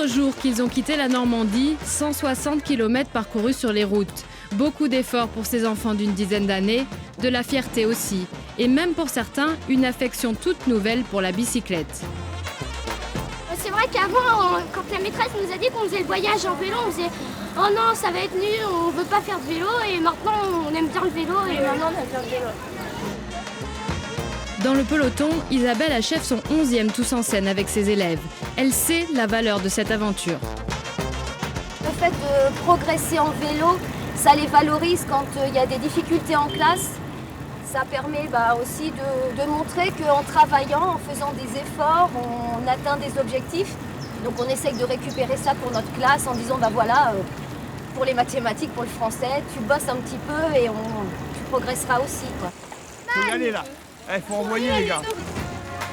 L'autre jour qu'ils ont quitté la Normandie, 160 km parcourus sur les routes. Beaucoup d'efforts pour ces enfants d'une dizaine d'années, de la fierté aussi. Et même pour certains, une affection toute nouvelle pour la bicyclette. C'est vrai qu'avant, quand la maîtresse nous a dit qu'on faisait le voyage en vélo, on faisait « Oh non, ça va être nul, on veut pas faire de vélo » et maintenant on aime bien le vélo et maintenant on aime bien le vélo. Dans le peloton, Isabelle achève son 11e Tous en scène avec ses élèves. Elle sait la valeur de cette aventure. Le fait de progresser en vélo, ça les valorise quand il y a des difficultés en classe. Ça permet aussi de montrer qu'en travaillant, en faisant des efforts, on atteint des objectifs. Donc on essaye de récupérer ça pour notre classe en disant voilà, pour les mathématiques, pour le français, tu bosses un petit peu et tu progresseras aussi, quoi. Faut y aller là. Il faut envoyer les gars.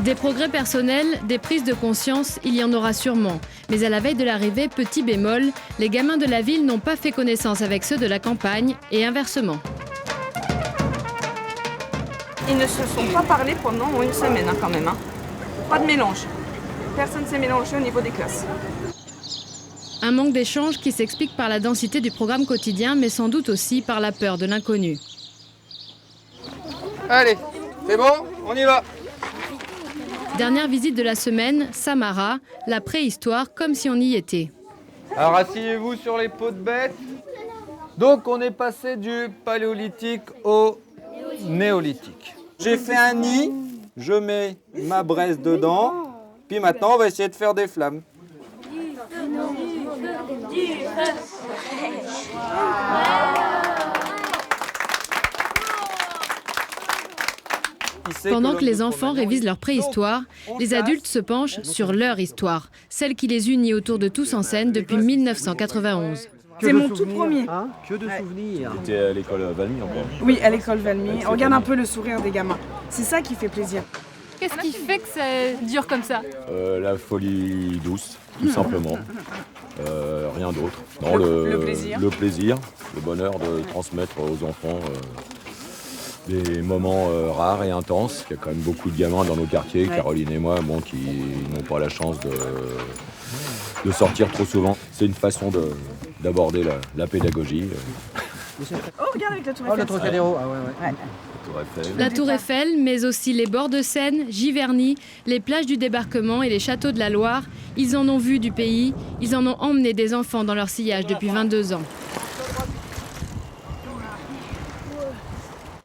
Des progrès personnels, des prises de conscience, il y en aura sûrement. Mais à la veille de l'arrivée, petit bémol, les gamins de la ville n'ont pas fait connaissance avec ceux de la campagne et inversement. Ils ne se sont pas parlé pendant une semaine quand même. Pas de mélange. Personne ne s'est mélangé au niveau des classes. Un manque d'échange qui s'explique par la densité du programme quotidien, mais sans doute aussi par la peur de l'inconnu. Allez, c'est bon, on y va. Dernière visite de la semaine, Samara, la préhistoire comme si on y était. Alors asseyez-vous sur les peaux de bête. Donc on est passé du paléolithique au néolithique. J'ai fait un nid, je mets ma braise dedans, puis maintenant on va essayer de faire des flammes. Pendant que les enfants révisent leur préhistoire, les adultes se penchent sur leur histoire, celle qui les unit autour de Tous en scène depuis 1991. C'est mon tout premier. Que de souvenirs. C'était à l'école Valmy encore. Oui, à l'école Valmy. On regarde un peu le sourire des gamins. C'est ça qui fait plaisir. Qu'est-ce qui fait que ça dure comme ça? La folie douce, tout simplement. Rien d'autre. Non, Le plaisir. Le plaisir, le bonheur de transmettre aux enfants des moments rares et intenses. Il y a quand même beaucoup de gamins dans nos quartiers, ouais. Caroline et moi, qui n'ont pas la chance de sortir trop souvent. C'est une façon d'aborder la pédagogie. Oh, regarde avec la tour Eiffel. Oh, le Trocadéro, ah ouais. La tour Eiffel, mais aussi les bords de Seine, Giverny, les plages du débarquement et les châteaux de la Loire. Ils en ont vu du pays, ils en ont emmené des enfants dans leur sillage depuis 22 ans.